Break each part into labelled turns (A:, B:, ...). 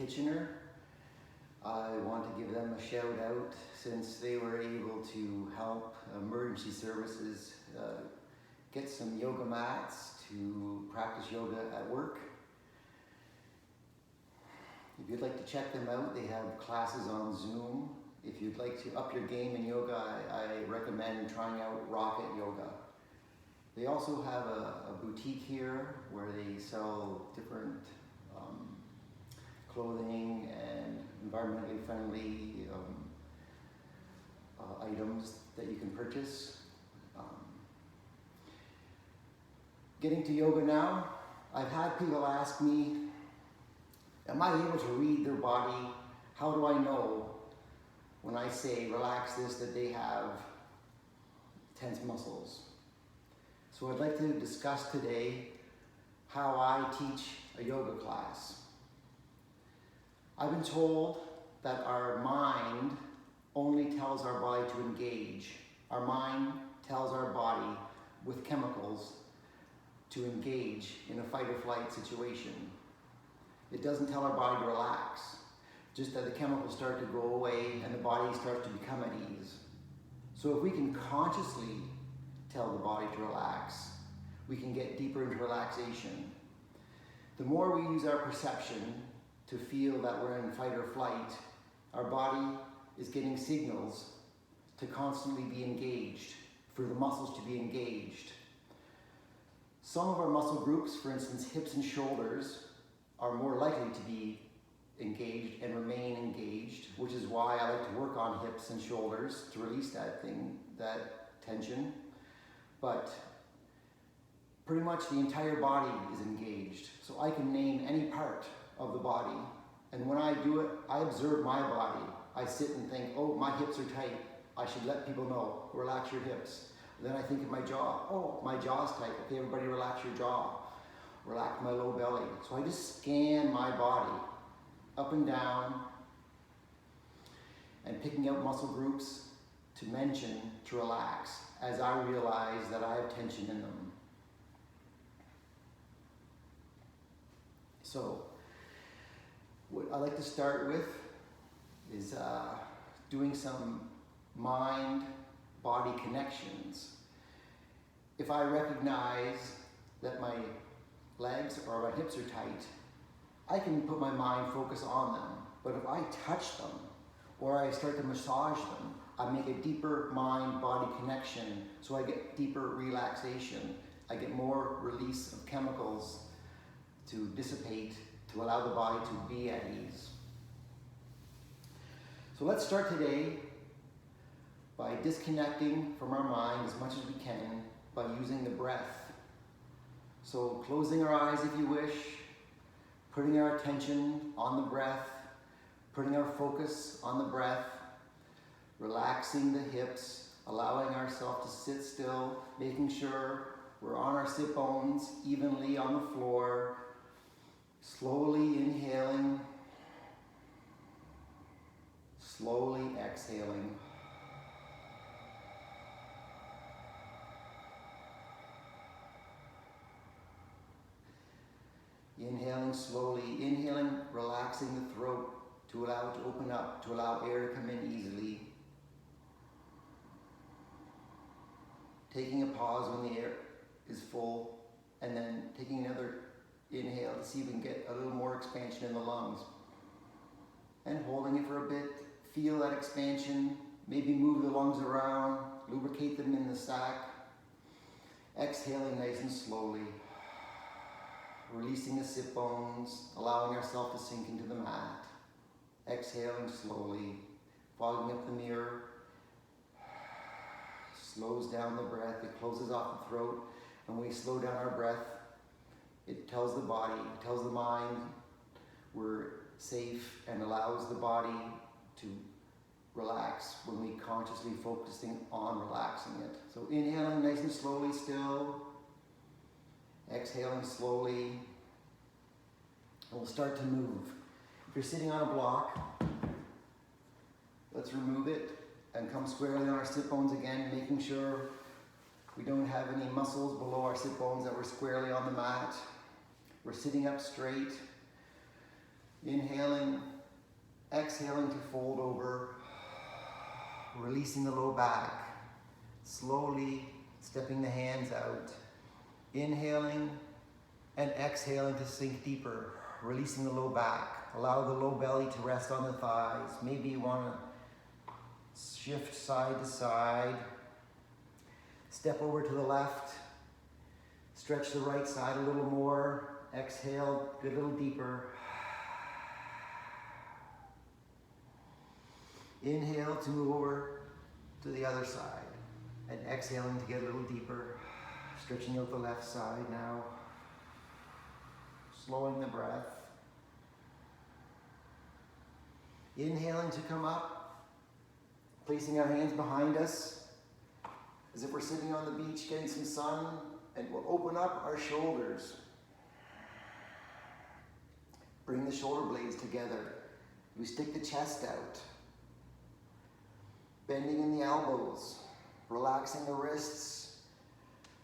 A: Kitchener. I want to give them a shout out since they were able to help emergency services get some yoga mats to practice yoga at work. If you'd like to check them out, they have classes on Zoom. If you'd like to up your game in yoga, I recommend trying out Rocket Yoga. They also have a boutique here where they sell different clothing and environmentally friendly items that you can purchase. Getting to yoga now, I've had people ask me, am I able to read their body? How do I know when I say relax this that they have tense muscles? So I'd like to discuss today how I teach a yoga class. I've been told that our mind only tells our body to engage. Our mind tells our body with chemicals to engage in a fight or flight situation. It doesn't tell our body to relax, just that the chemicals start to go away and the body starts to become at ease. So if we can consciously tell the body to relax, we can get deeper into relaxation. The more we use our perception to feel that we're in fight or flight, our body is getting signals to constantly be engaged, for the muscles to be engaged. Some of our muscle groups, for instance, hips and shoulders, are more likely to be engaged and remain engaged, which is why I like to work on hips and shoulders to release that tension. But pretty much the entire body is engaged. So I can name any part of the body. And when I do it, I observe my body. I sit and think, oh, my hips are tight. I should let people know, relax your hips. Then I think of my jaw. Oh, my jaw's tight. Okay, everybody relax your jaw. Relax my low belly. So I just scan my body up and down and picking out muscle groups to mention to relax as I realize that I have tension in them. So what I like to start with is doing some mind-body connections. If I recognize that my legs or my hips are tight, I can put my mind focus on them. But if I touch them or I start to massage them, I make a deeper mind-body connection, so I get deeper relaxation. I get more release of chemicals to dissipate, to allow the body to be at ease. So let's start today by disconnecting from our mind as much as we can by using the breath. So closing our eyes if you wish, putting our attention on the breath, putting our focus on the breath, relaxing the hips, allowing ourselves to sit still, making sure we're on our sit bones evenly on the floor, slowly inhaling, slowly exhaling. Inhaling slowly, inhaling, relaxing the throat to allow it to open up, to allow air to come in easily. Taking a pause when the air is full, and then taking another inhale to see if we can get a little more expansion in the lungs. And holding it for a bit, feel that expansion, maybe move the lungs around, lubricate them in the sac. Exhaling nice and slowly. Releasing the sit bones, allowing ourselves to sink into the mat. Exhaling slowly, fogging up the mirror. Slows down the breath, it closes off the throat. And when we slow down our breath, it tells the body, it tells the mind we're safe, and allows the body to relax when we consciously focusing on relaxing it. So inhaling nice and slowly still. Exhaling slowly, and we'll start to move. If you're sitting on a block, let's remove it and come squarely on our sit bones again, making sure we don't have any muscles below our sit bones, that we're squarely on the mat. We're sitting up straight. Inhaling, exhaling to fold over, releasing the low back. Slowly stepping the hands out. Inhaling and exhaling to sink deeper, releasing the low back. Allow the low belly to rest on the thighs. Maybe you want to shift side to side. Step over to the left. Stretch the right side a little more. Exhale, get a little deeper. Inhale to move over to the other side. And exhaling to get a little deeper. Stretching out the left side now. Slowing the breath. Inhaling to come up. Placing our hands behind us. As if we're sitting on the beach getting some sun. And we'll open up our shoulders. Bring the shoulder blades together. We stick the chest out. Bending in the elbows. Relaxing the wrists.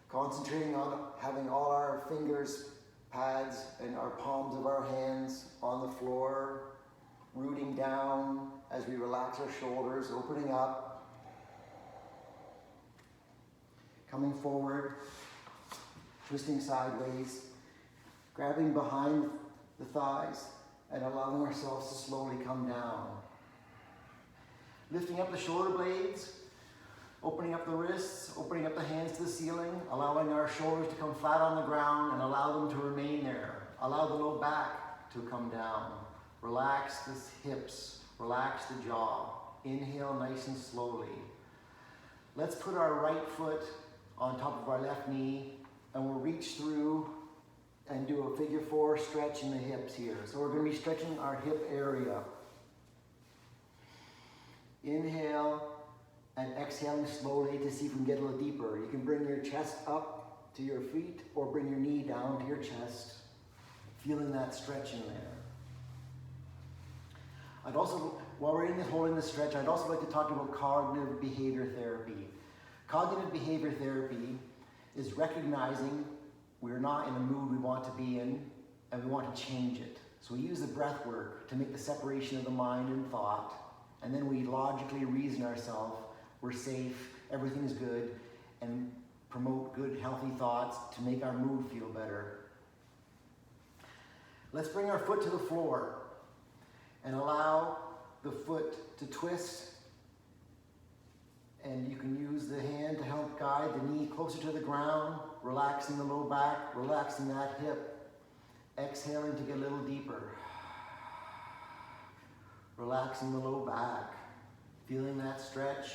A: Concentrating on having all our fingers, pads, and our palms of our hands on the floor. Rooting down as we relax our shoulders, opening up. Coming forward. Twisting sideways. Grabbing behind the thighs and allowing ourselves to slowly come down. Lifting up the shoulder blades. Opening up the wrists, opening up the hands to the ceiling, allowing our shoulders to come flat on the ground and allow them to remain there. Allow the low back to come down. Relax the hips, relax the jaw. Inhale nice and slowly. Let's put our right foot on top of our left knee and we'll reach through and do a figure 4 stretch in the hips here. So we're going to be stretching our hip area. Inhale. And exhaling slowly to see if we can get a little deeper. You can bring your chest up to your feet or bring your knee down to your chest, feeling that stretch in there. I'd also, while we're holding this stretch, I'd also like to talk about cognitive behavior therapy. Cognitive behavior therapy is recognizing we're not in a mood we want to be in and we want to change it. So we use the breath work to make the separation of the mind and thought, and then we logically reason ourselves. We're safe, everything's good, and promote good, healthy thoughts to make our mood feel better. Let's bring our foot to the floor and allow the foot to twist. And you can use the hand to help guide the knee closer to the ground, relaxing the low back, relaxing that hip. Exhaling to get a little deeper. Relaxing the low back, feeling that stretch.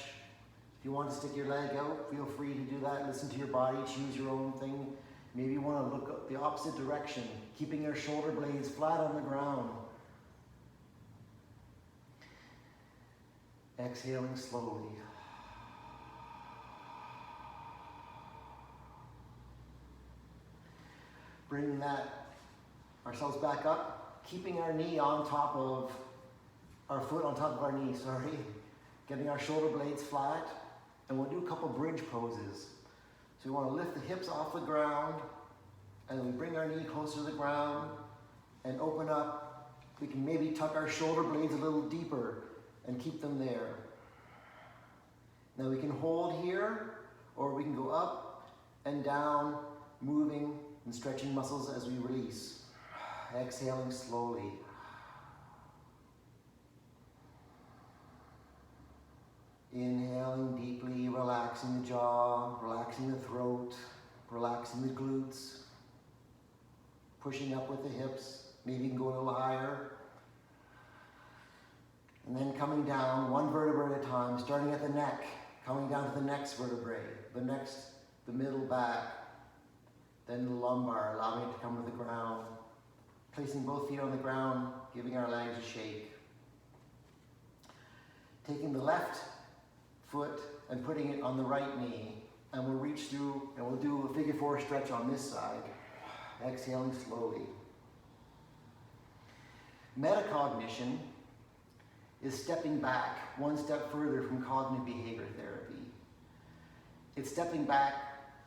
A: If you want to stick your leg out, feel free to do that. Listen to your body, choose your own thing. Maybe you want to look the opposite direction, keeping your shoulder blades flat on the ground. Exhaling slowly. Bringing ourselves back up, keeping our knee on top of our foot on top of our knee, Getting our shoulder blades flat, and we'll do a couple bridge poses. So we want to lift the hips off the ground, and we bring our knee closer to the ground, and open up. We can maybe tuck our shoulder blades a little deeper, and keep them there. Now we can hold here, or we can go up and down, moving and stretching muscles as we release. Exhaling slowly. Inhaling deeply, relaxing the jaw, relaxing the throat, relaxing the glutes, pushing up with the hips, maybe you can go a little higher. And then coming down, one vertebra at a time, starting at the neck, coming down to the next vertebrae, the middle back, then the lumbar, allowing it to come to the ground, placing both feet on the ground, giving our legs a shake. Taking the left foot and putting it on the right knee, and we'll reach through and we'll do a figure 4 stretch on this side. Exhaling slowly. Metacognition is stepping back one step further from cognitive behavior therapy. It's stepping back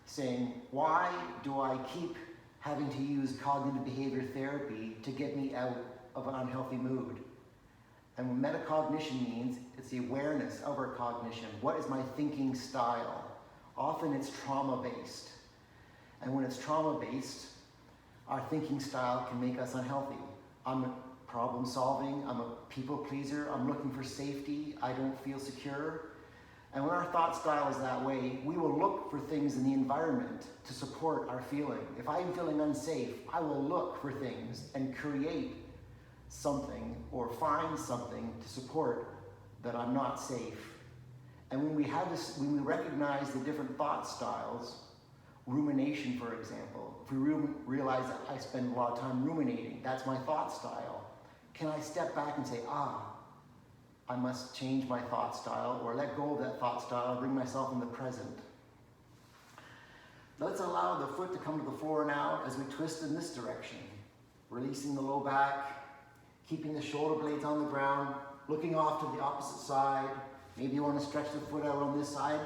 A: saying, why do I keep having to use cognitive behavior therapy to get me out of an unhealthy mood. And what metacognition means, it's the awareness of our cognition. What is my thinking style? Often it's trauma-based. And when it's trauma-based, our thinking style can make us unhealthy. I'm problem solving, I'm a people pleaser, I'm looking for safety, I don't feel secure. And when our thought style is that way, we will look for things in the environment to support our feeling. If I'm feeling unsafe, I will look for things and create something or find something to support that I'm not safe. And when we have this, when we recognize the different thought styles, rumination, for example, if we realize that I spend a lot of time ruminating, that's my thought style. Can I step back and say, I must change my thought style, or let go of that thought style, bring myself in the present. Let's allow the foot to come to the floor now as we twist in this direction, releasing the low back, keeping the shoulder blades on the ground, looking off to the opposite side. Maybe you want to stretch the foot out on this side.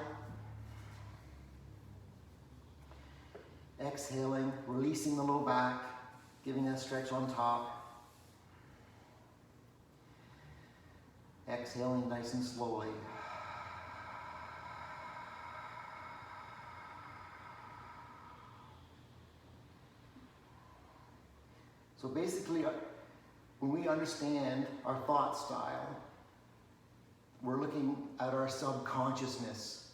A: Exhaling, releasing the low back, giving a stretch on top. Exhaling nice and slowly. So basically, when we understand our thought style, we're looking at our subconsciousness.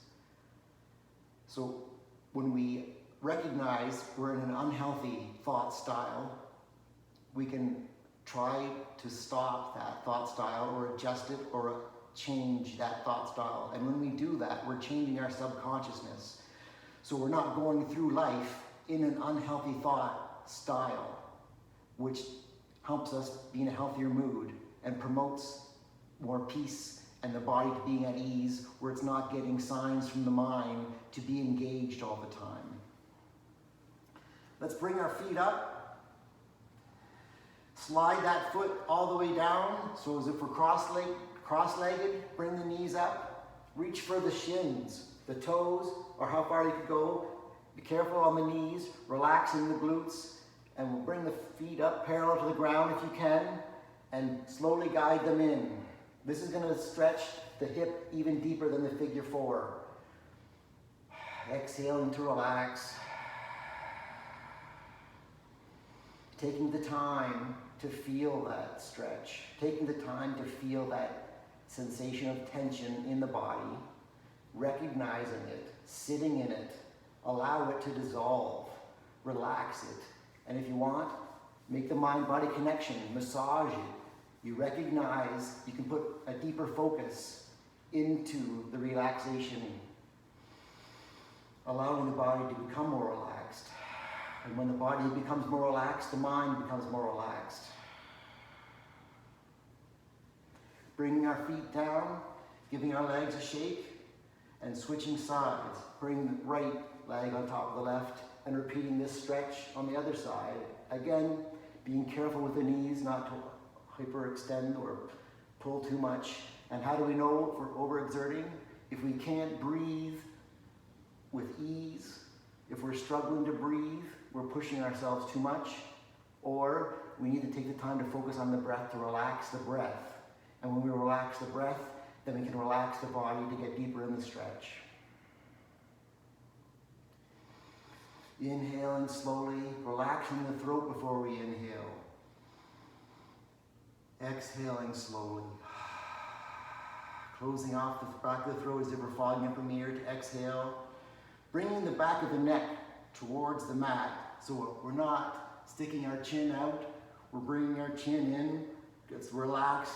A: So when we recognize we're in an unhealthy thought style, we can try to stop that thought style or adjust it or change that thought style. And when we do that, we're changing our subconsciousness. So we're not going through life in an unhealthy thought style, which helps us be in a healthier mood and promotes more peace and the body being at ease, where it's not getting signs from the mind to be engaged all the time. Let's bring our feet up. Slide that foot all the way down, so as if we're cross-legged. Bring the knees up. Reach for the shins, the toes, or how far you could go. Be careful on the knees, relaxing the glutes, and we'll bring the feet up parallel to the ground if you can, and slowly guide them in. This is going to stretch the hip even deeper than the figure four. Exhaling to relax. Taking the time to feel that stretch, taking the time to feel that sensation of tension in the body, recognizing it, sitting in it, allow it to dissolve, relax it. And if you want, make the mind-body connection, massage it. You recognize you can put a deeper focus into the relaxation, allowing the body to become more relaxed. And when the body becomes more relaxed, the mind becomes more relaxed. Bringing our feet down, giving our legs a shake, and switching sides. Bring the right leg on top of the left, and repeating this stretch on the other side. Again, being careful with the knees, not to hyperextend or pull too much. And how do we know if we're overexerting? If we can't breathe with ease, if we're struggling to breathe, we're pushing ourselves too much, or we need to take the time to focus on the breath to relax the breath. And when we relax the breath, then we can relax the body to get deeper in the stretch. Inhaling slowly, relaxing the throat before we inhale. Exhaling slowly. Closing off the back of the throat as if we're fogging up a mirror to exhale. Bringing the back of the neck towards the mat, so we're not sticking our chin out, we're bringing our chin in. Let's relax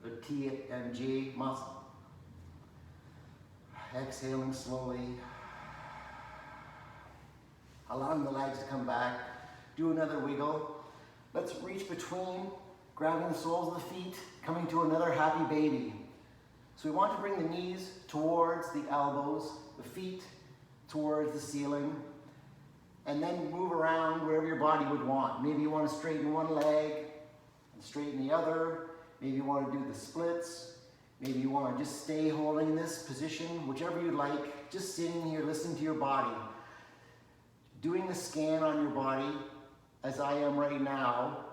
A: the T and J muscle. Exhaling slowly. Allowing the legs to come back. Do another wiggle. Let's reach between, grabbing the soles of the feet, coming to another happy baby. So we want to bring the knees towards the elbows, the feet towards the ceiling, and then move around wherever your body would want. Maybe you want to straighten one leg and straighten the other. Maybe you want to do the splits. Maybe you want to just stay holding this position, whichever you'd like. Just sitting here, listening to your body. Doing the scan on your body, as I am right now,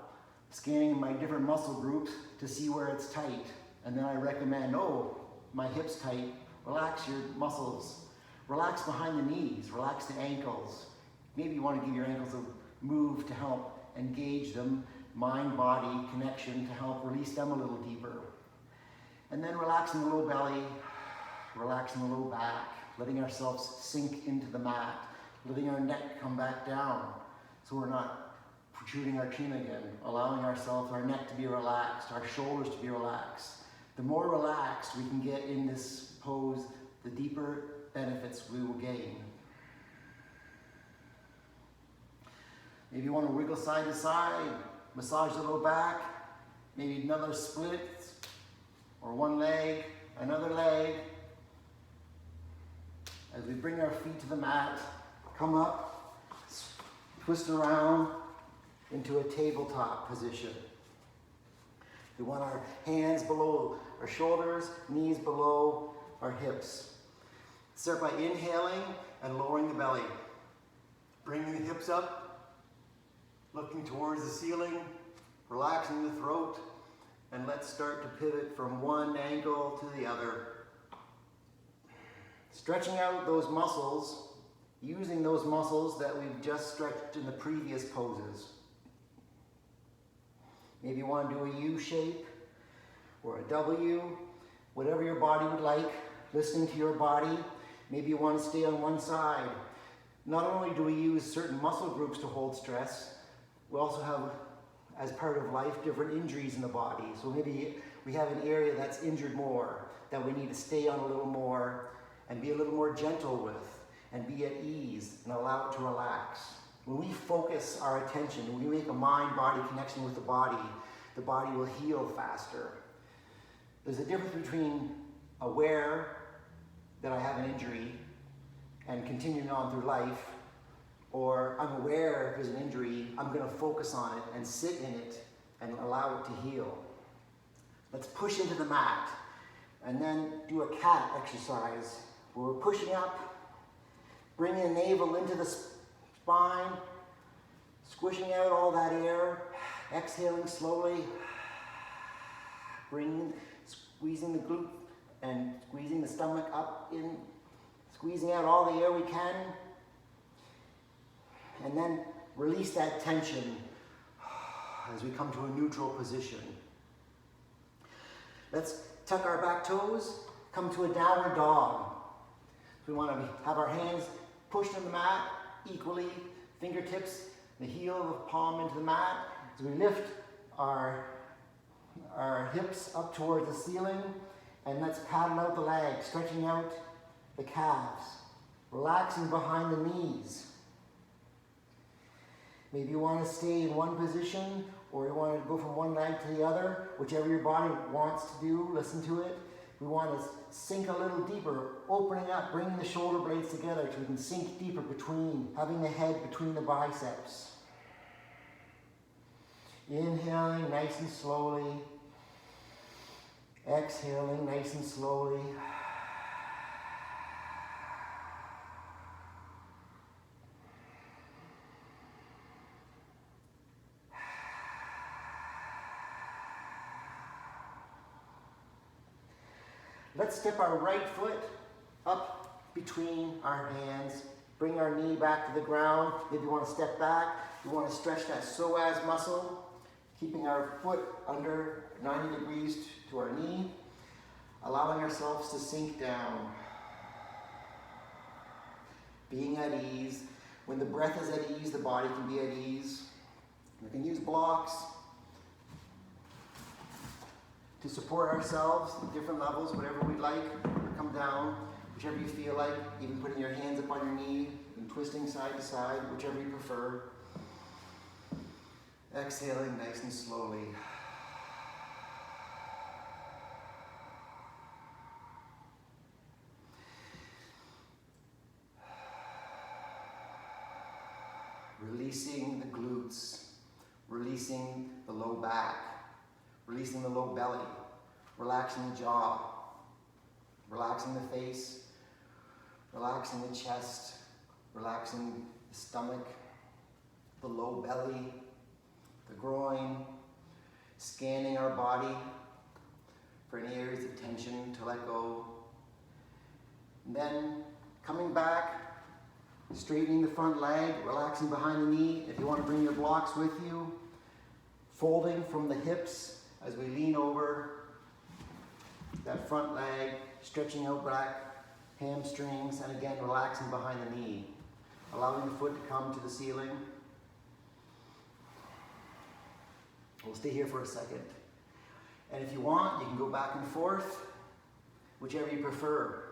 A: scanning my different muscle groups to see where it's tight. And then I recommend, oh, my hip's tight, relax your muscles. Relax behind the knees, relax the ankles. Maybe you want to give your ankles a move to help engage them, mind-body connection to help release them a little deeper. And then relaxing the low belly, relaxing the low back, letting ourselves sink into the mat, letting our neck come back down so we're not protruding our chin again, allowing ourselves, our neck to be relaxed, our shoulders to be relaxed. The more relaxed we can get in this pose, the deeper benefits we will gain. Maybe you want to wiggle side to side, massage the low back, maybe another split, or one leg, another leg. As we bring our feet to the mat, come up, twist around into a tabletop position. We want our hands below our shoulders, knees below our hips. Start by inhaling and lowering the belly. Bringing the hips up, looking towards the ceiling, relaxing the throat, and let's start to pivot from one angle to the other. Stretching out those muscles, using those muscles that we've just stretched in the previous poses. Maybe you want to do a U shape or a W, whatever your body would like, listening to your body. Maybe you want to stay on one side. Not only do we use certain muscle groups to hold stress, we also have, as part of life, different injuries in the body. So maybe we have an area that's injured more, that we need to stay on a little more and be a little more gentle with and be at ease and allow it to relax. When we focus our attention, when we make a mind-body connection with the body will heal faster. There's a difference between aware that I have an injury and continuing on through life, or I'm aware there's an injury, I'm going to focus on it and sit in it and allow it to heal. Let's push into the mat and then do a cat exercise where we're pushing up, bringing the navel into the spine, squishing out all that air, exhaling slowly, squeezing the glute and squeezing the stomach up in, squeezing out all the air we can, and then release that tension as we come to a neutral position. Let's tuck our back toes, come to a downward dog. We want to have our hands pushed on the mat equally, fingertips, the heel of the palm into the mat. As we lift our hips up towards the ceiling, and let's paddle out the legs, stretching out the calves, relaxing behind the knees. Maybe you want to stay in one position, or you want to go from one leg to the other, whichever your body wants to do, listen to it. We want to sink a little deeper, opening up, bringing the shoulder blades together so we can sink deeper between, having the head between the biceps. Inhaling nice and slowly. Exhaling nice and slowly. Let's step our right foot up between our hands. Bring our knee back to the ground. If you want to step back, you want to stretch that psoas muscle, keeping our foot under 90 degrees to our knee, allowing ourselves to sink down. Being at ease. When the breath is at ease, the body can be at ease. We can use blocks to support ourselves at different levels, whatever we'd like, or come down, whichever you feel like, even putting your hands up on your knee and twisting side to side, whichever you prefer. Exhaling nice and slowly. Releasing the glutes, releasing the low back, releasing the low belly, relaxing the jaw, relaxing the face, relaxing the chest, relaxing the stomach, the low belly, the groin, scanning our body for any areas of tension to let go. And then coming back, straightening the front leg, relaxing behind the knee. If you want to bring your blocks with you, folding from the hips as we lean over that front leg, stretching out back, hamstrings, and again relaxing behind the knee, allowing the foot to come to the ceiling. We'll stay here for a second. And if you want, you can go back and forth, whichever you prefer.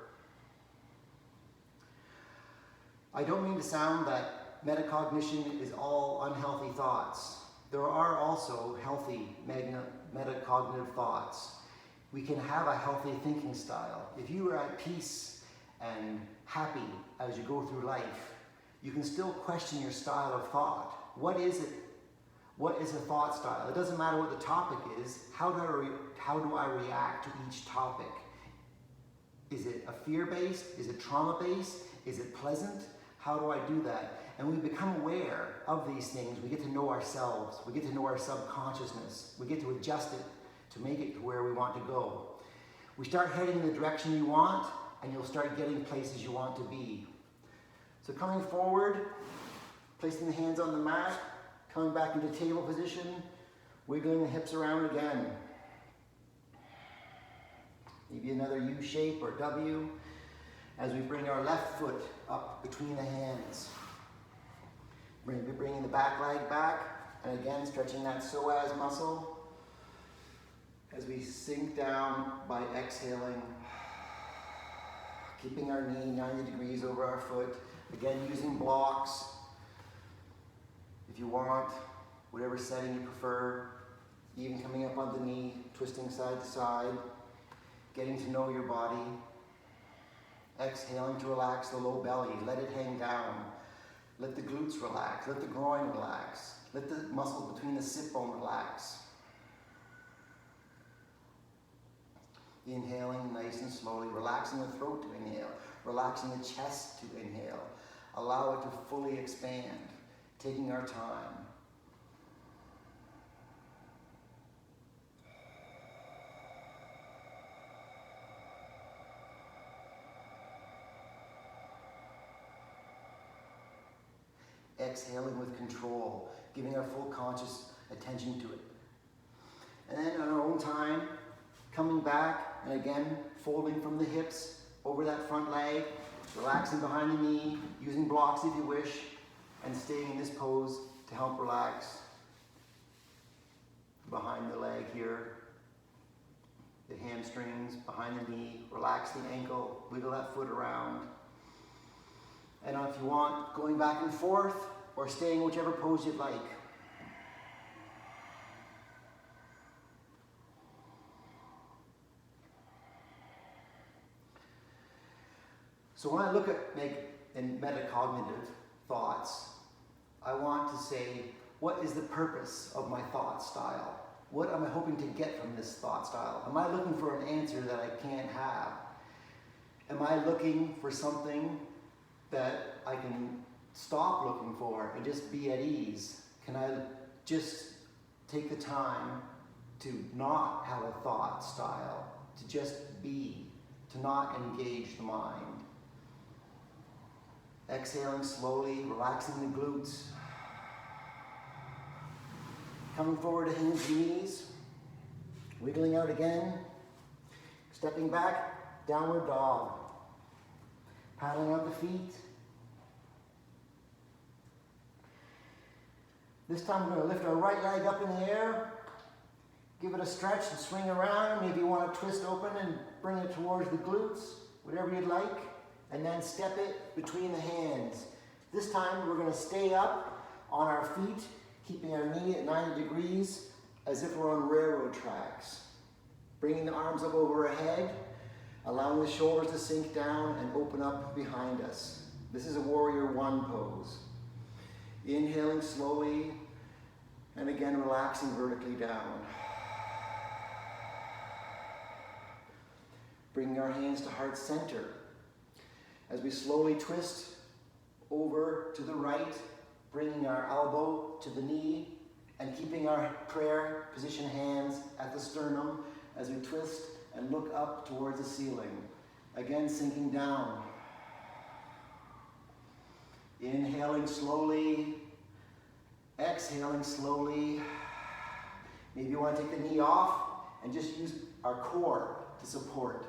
A: I don't mean to sound that metacognition is all unhealthy thoughts. There are also healthy metacognitive thoughts. We can have a healthy thinking style. If you are at peace and happy as you go through life, you can still question your style of thought. What is it? What is a thought style? It doesn't matter what the topic is. How do I react to each topic? Is it a fear-based? Is it trauma-based? Is it pleasant? How do I do that? And we become aware of these things. We get to know ourselves. We get to know our subconsciousness. We get to adjust it to make it to where we want to go. We start heading in the direction you want, and you'll start getting places you want to be. So coming forward, placing the hands on the mat, coming back into table position, wiggling the hips around again. Maybe another U shape or W as we bring our left foot up between the hands. Bringing the back leg back, and again stretching that psoas muscle as we sink down by exhaling, keeping our knee 90 degrees over our foot. Again, using blocks if you want, whatever setting you prefer, even coming up on the knee, twisting side to side, getting to know your body. Exhaling to relax the low belly, let it hang down. Let the glutes relax, let the groin relax, let the muscle between the sit bone relax. Inhaling nice and slowly, relaxing the throat to inhale, relaxing the chest to inhale. Allow it to fully expand, taking our time. Exhaling with control, giving our full conscious attention to it. And then on our own time, coming back, and again, folding from the hips over that front leg, relaxing behind the knee, using blocks if you wish, and staying in this pose to help relax behind the leg here, the hamstrings, behind the knee, relax the ankle, wiggle that foot around. And if you want, going back and forth, or staying whichever pose you'd like. So when I look at metacognitive thoughts, I want to say, what is the purpose of my thought style? What am I hoping to get from this thought style? Am I looking for an answer that I can't have? Am I looking for something that I can stop looking for and just be at ease? Can I just take the time to not have a thought style, to just be, to not engage the mind? Exhaling slowly, relaxing the glutes. Coming forward to hands and knees, wiggling out again, stepping back, downward dog. Paddling out the feet. This time we're going to lift our right leg up in the air, give it a stretch and swing around. Maybe you want to twist open and bring it towards the glutes, whatever you'd like, and then step it between the hands. This time we're going to stay up on our feet, keeping our knee at 90 degrees as if we're on railroad tracks. Bringing the arms up over our head, allowing the shoulders to sink down and open up behind us. This is a warrior one pose. Inhaling slowly, and again relaxing vertically down. Bringing our hands to heart center as we slowly twist over to the right, bringing our elbow to the knee And keeping our prayer position hands at the sternum as we twist and look up towards the ceiling. Again, sinking down. Inhaling slowly, exhaling slowly. Maybe you want to take the knee off and just use our core to support.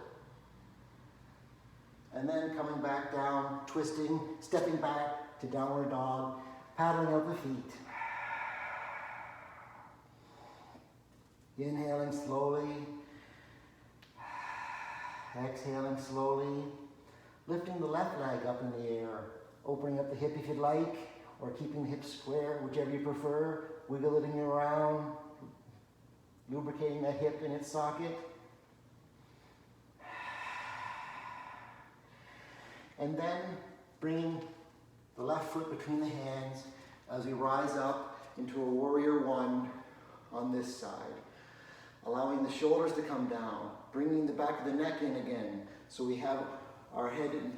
A: And then coming back down, twisting, stepping back to downward dog, paddling out the feet. Inhaling slowly, exhaling slowly, lifting the left leg up in the air, opening up the hip if you'd like, or keeping the hips square, whichever you prefer, wiggling it around, lubricating the hip in its socket. And then bringing the left foot between the hands as we rise up into a warrior one on this side. Allowing the shoulders to come down, bringing the back of the neck in again. So we have our head in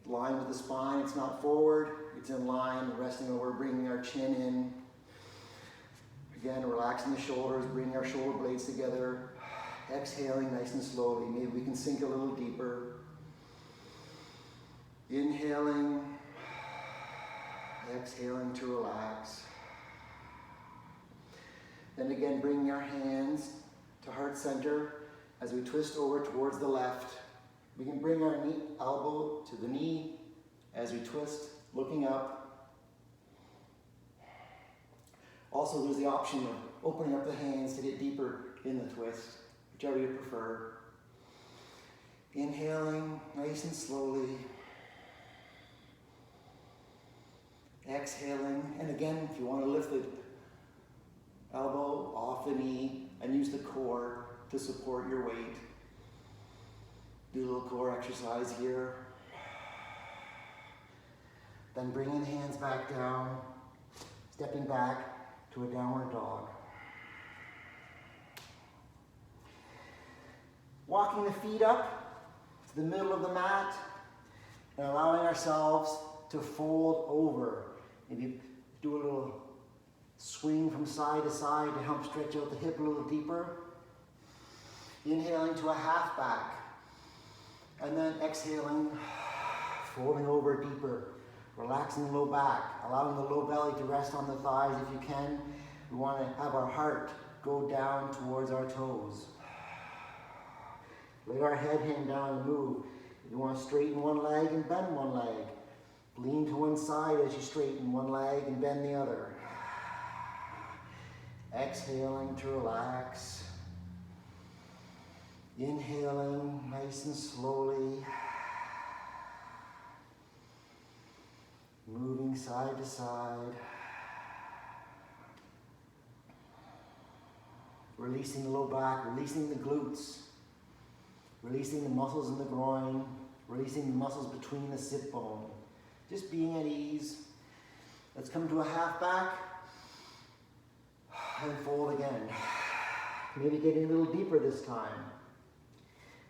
A: line with the spine. It's not forward, it's in line, resting over, bringing our chin in. Again, relaxing the shoulders, bringing our shoulder blades together. Exhaling nice and slowly. Maybe we can sink a little deeper. Inhaling, exhaling to relax. Then again, bringing our hands to heart center as we twist over towards the left. We can bring our knee, elbow to the knee as we twist, looking up. Also, there's the option of opening up the hands to get deeper in the twist, whichever you prefer. Inhaling nice and slowly. Exhaling, and again, if you want to lift the elbow off the knee and use the core to support your weight. Do a little core exercise here. Then bringing the hands back down, stepping back to a downward dog. Walking the feet up to the middle of the mat and allowing ourselves to fold over. Maybe do a little swing from side to side to help stretch out the hip a little deeper. Inhaling to a half back. And then exhaling, folding over deeper. Relaxing the low back, allowing the low belly to rest on the thighs if you can. We want to have our heart go down towards our toes. Let our head hang down and move. You want to straighten one leg and bend one leg. Lean to one side as you straighten one leg and bend the other. Exhaling to relax. Inhaling nice and slowly. Moving side to side. Releasing the low back, releasing the glutes. Releasing the muscles in the groin. Releasing the muscles between the sit bone. Just being at ease. Let's come to a half back. And fold again. Maybe getting a little deeper this time.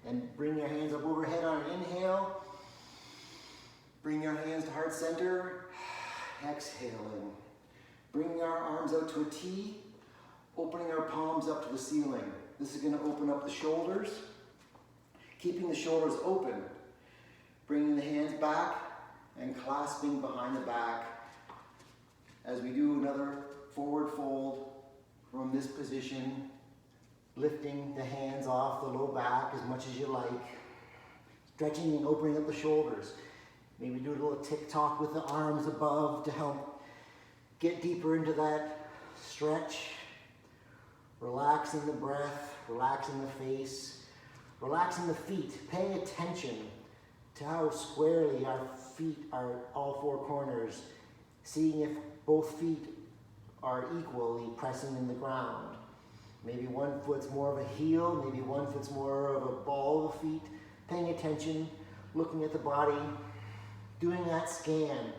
A: And bring your hands up overhead on an inhale. Bring your hands to heart center. Exhaling. Bringing our arms out to a T. Opening our palms up to the ceiling. This is going to open up the shoulders. Keeping the shoulders open. Bringing the hands back and clasping behind the back as we do another forward fold from this position, lifting the hands off the low back as much as you like, stretching and opening up the shoulders. Maybe do a little tick-tock with the arms above to help get deeper into that stretch, relaxing the breath, relaxing the face, relaxing the feet, paying attention to how squarely our feet are all four corners, seeing if both feet are equally pressing in the ground. Maybe one foot's more of a heel, maybe one foot's more of a ball of the feet. Paying attention, looking at the body, doing that scan.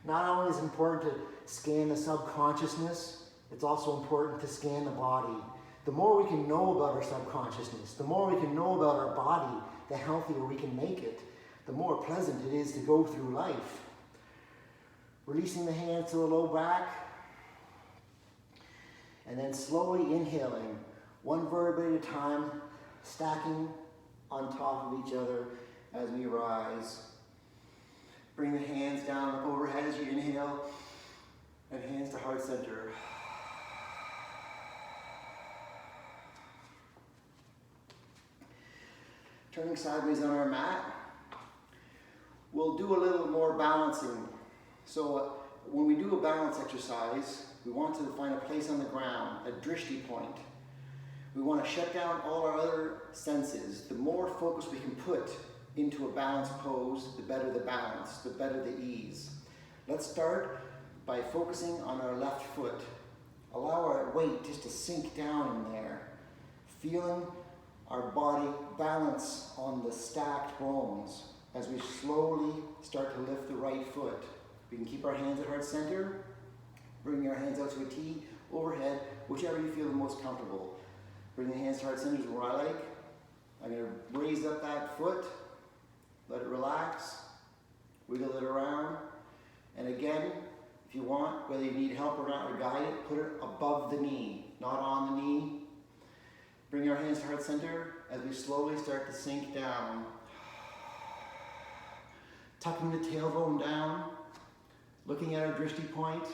A: Not only is it important to scan the subconsciousness, it's also important to scan the body. The more we can know about our subconsciousness, the more we can know about our body, the healthier we can make it, the more pleasant it is to go through life. Releasing the hands to the low back. And then slowly inhaling, one vertebrae at a time, stacking on top of each other as we rise. Bring the hands down, up overhead as you inhale, and hands to heart center. Turning sideways on our mat, we'll do a little more balancing. So when we do a balance exercise, we want to find a place on the ground, a drishti point. We want to shut down all our other senses. The more focus we can put into a balanced pose, the better the balance, the better the ease. Let's start by focusing on our left foot. Allow our weight just to sink down in there, feeling our body balance on the stacked bones as we slowly start to lift the right foot. We can keep our hands at heart center, bring our hands out to a T, overhead, whichever you feel the most comfortable. Bring the hands to heart center is where I like. I'm going to raise up that foot, let it relax, wiggle it around. And again, if you want, whether you need help or not, or guide it, put it above the knee, not on the knee. Bring our hands to heart center as we slowly start to sink down. Tucking the tailbone down, looking at our drishti point,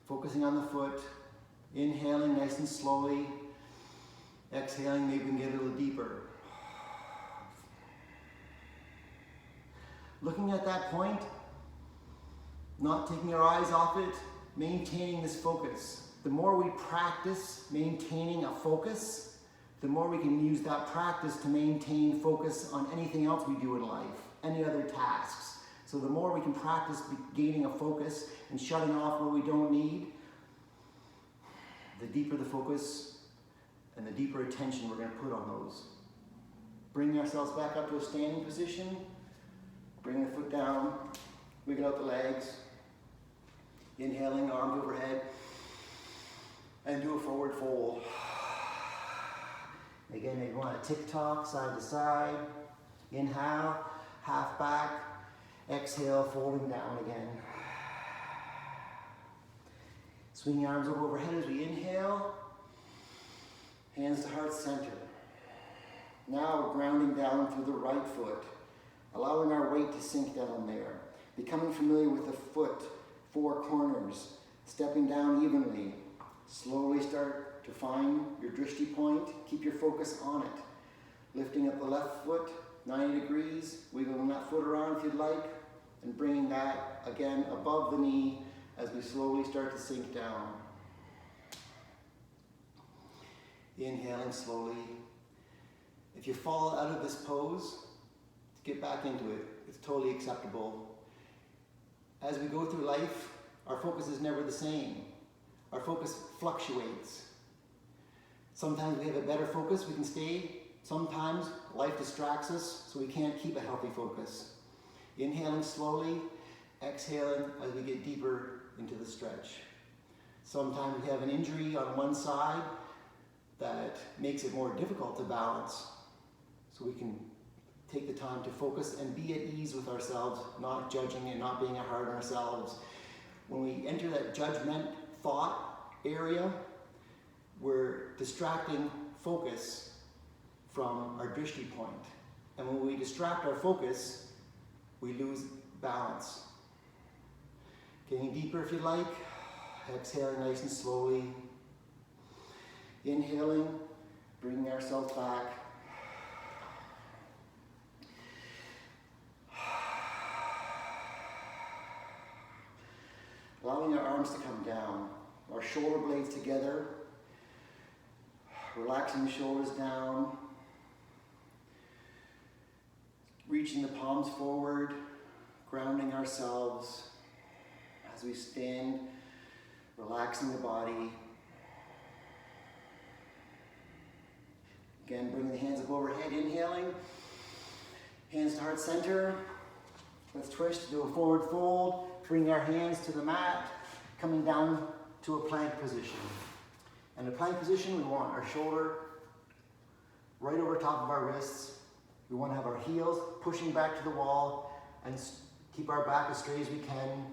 A: focusing on the foot, inhaling nice and slowly, exhaling, maybe we can get a little deeper. Looking at that point, not taking our eyes off it, maintaining this focus. The more we practice maintaining a focus, the more we can use that practice to maintain focus on anything else we do in life, any other tasks. So the more we can practice gaining a focus and shutting off what we don't need, the deeper the focus and the deeper attention we're going to put on those. Bring ourselves back up to a standing position, bring the foot down, wiggle out the legs, inhaling, arms overhead, and do a forward fold. Again, maybe you want to tick-tock, side to side. Inhale, half back. Exhale, folding down again. Swinging arms over overhead as we inhale. Hands to heart center. Now we're grounding down through the right foot, allowing our weight to sink down there. Becoming familiar with the foot, four corners, stepping down evenly. Slowly start to find your drishti point. Keep your focus on it. Lifting up the left foot, 90 degrees, wiggling that foot around if you'd like, and bringing that again above the knee as we slowly start to sink down. Inhaling slowly. If you fall out of this pose, get back into it. It's totally acceptable. As we go through life, our focus is never the same. Our focus fluctuates. Sometimes we have a better focus, we can stay. Sometimes life distracts us, so we can't keep a healthy focus. Inhaling slowly, exhaling as we get deeper into the stretch. Sometimes we have an injury on one side that makes it more difficult to balance, so we can take the time to focus and be at ease with ourselves, not judging and not being hard on ourselves. When we enter that judgment thought area, we're distracting focus from our drishti point. And when we distract our focus, we lose balance. Getting deeper if you like, exhaling nice and slowly. Inhaling, bringing ourselves back. Allowing our arms to come down, our shoulder blades together, relaxing the shoulders down, reaching the palms forward, grounding ourselves as we stand, relaxing the body. Again, bringing the hands up overhead, inhaling, hands to heart center. Let's twist, do a forward fold. Bring our hands to the mat, coming down to a plank position. In a plank position, we want our shoulder right over top of our wrists. We want to have our heels pushing back to the wall and keep our back as straight as we can.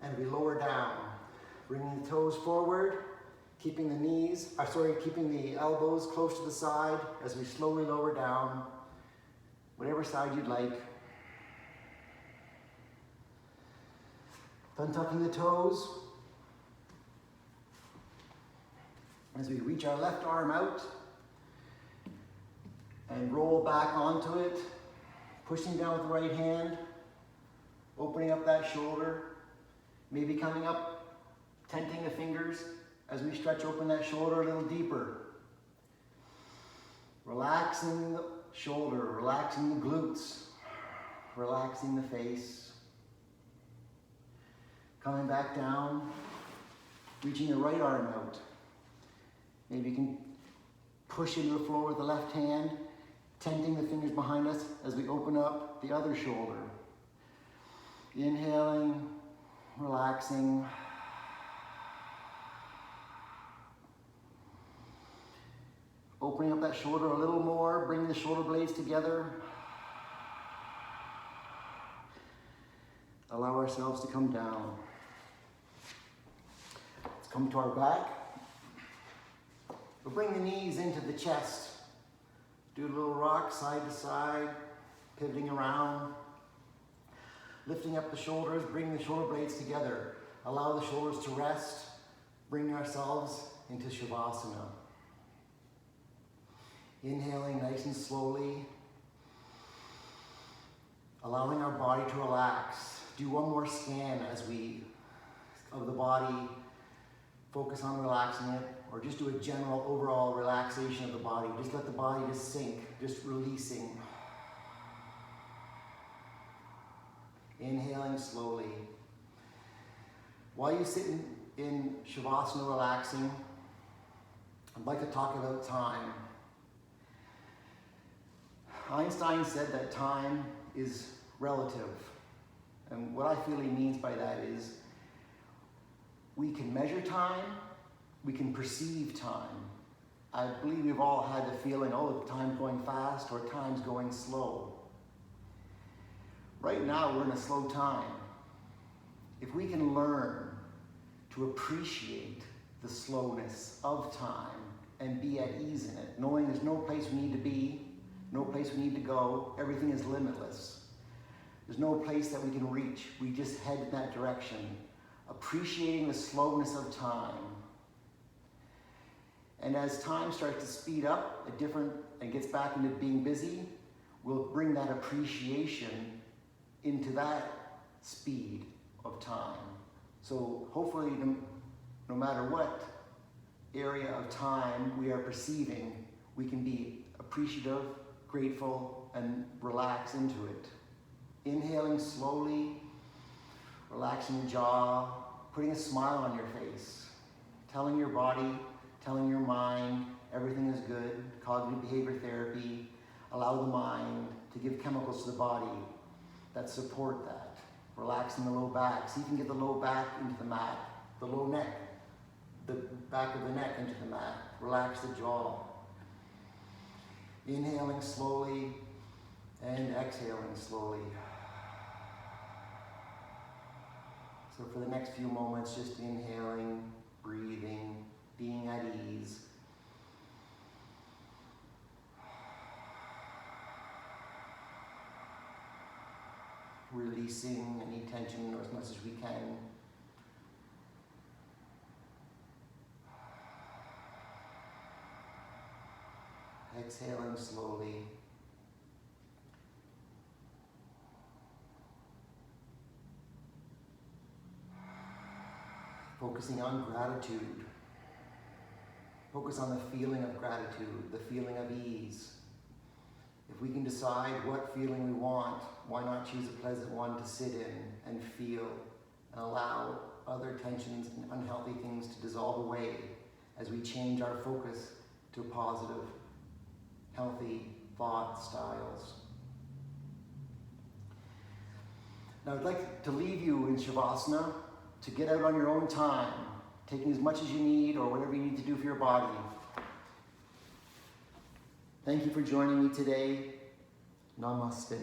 A: And we lower down, bringing the toes forward, Keeping keeping the elbows close to the side as we slowly lower down, whatever side you'd like. Untucking the toes. As we reach our left arm out and roll back onto it, pushing down with the right hand, opening up that shoulder, maybe coming up, tenting the fingers as we stretch open that shoulder a little deeper. Relaxing the shoulder, relaxing the glutes, relaxing the face. Coming back down, reaching the right arm out. Maybe you can push into the floor with the left hand, tenting the fingers behind us as we open up the other shoulder. Inhaling, relaxing. Opening up that shoulder a little more, bringing the shoulder blades together. Allow ourselves to come down. Let's come to our back. We'll bring the knees into the chest. Do a little rock side to side, pivoting around. Lifting up the shoulders, bring the shoulder blades together. Allow the shoulders to rest. Bring ourselves into Shavasana. Inhaling nice and slowly. Allowing our body to relax. Do one more scan of the body. Focus on relaxing it, or just do a general overall relaxation of the body. Just let the body just sink, just releasing. Inhaling slowly. While you sit in Shavasana relaxing, I'd like to talk about time. Einstein said that time is relative. And what I feel he means by that is we can measure time, we can perceive time. I believe we've all had the feeling, oh, time's going fast or time's going slow. Right now, we're in a slow time. If we can learn to appreciate the slowness of time and be at ease in it, knowing there's no place we need to be, no place we need to go, everything is limitless. There's no place that we can reach. We just head in that direction. Appreciating the slowness of time. And as time starts to speed up and gets back into being busy, we'll bring that appreciation into that speed of time. So hopefully, no matter what area of time we are perceiving, we can be appreciative, grateful, and relax into it. Inhaling slowly, relaxing the jaw, putting a smile on your face, telling your body, telling your mind, everything is good. Cognitive behavior therapy, allow the mind to give chemicals to the body that support that. Relaxing the low back. See if you can get the low back into the mat, the low neck, the back of the neck into the mat. Relax the jaw. Inhaling slowly and exhaling slowly. So for the next few moments, just inhaling, breathing, being at ease. Releasing any tension as much as we can. Exhaling slowly. Focusing on gratitude. Focus on the feeling of gratitude, the feeling of ease. If we can decide what feeling we want, why not choose a pleasant one to sit in and feel and allow other tensions and unhealthy things to dissolve away as we change our focus to positive, healthy thought styles. Now I'd like to leave you in Shavasana to get out on your own time, taking as much as you need or whatever you need to do for your body. Thank you for joining me today. Namaste.